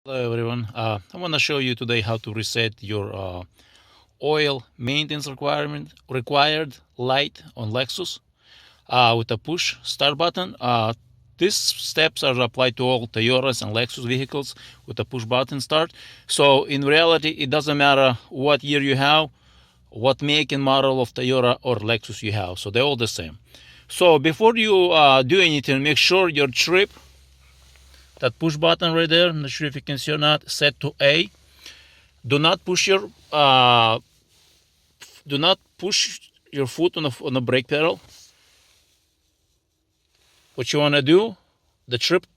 Hello everyone. I want to show you today how to reset your oil maintenance required light on Lexus with a push start button. These steps are applied to all Toyotas and Lexus vehicles with a push button start. So in reality, it doesn't matter what year you have, what make and model of Toyota or Lexus you have. So they're all the same. So before you do anything, make sure your trip, that push button right there, I'm not sure if you can see or not, set to A. Do not push your foot on the brake pedal. What you want to do, the trip.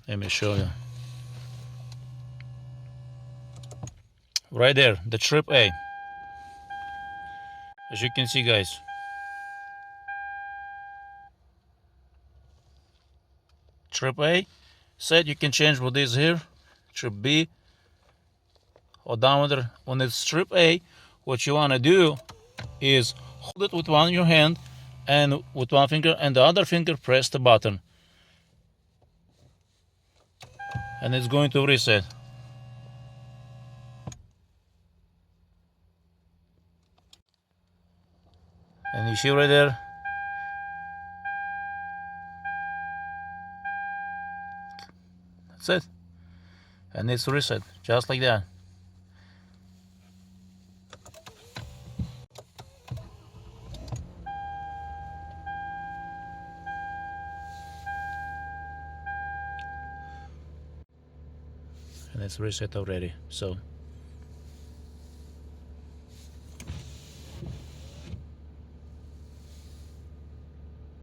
Let me show you. Right there, the trip A. As you can see, guys. Trip A. Set. You can change what is here. Trip B. Odometer. When it's trip A, what you want to do is hold it with one in your hand and with one finger, and the other finger press the button, and it's going to reset. And you see right there, that's it, and it's reset just like that. And it's reset already. So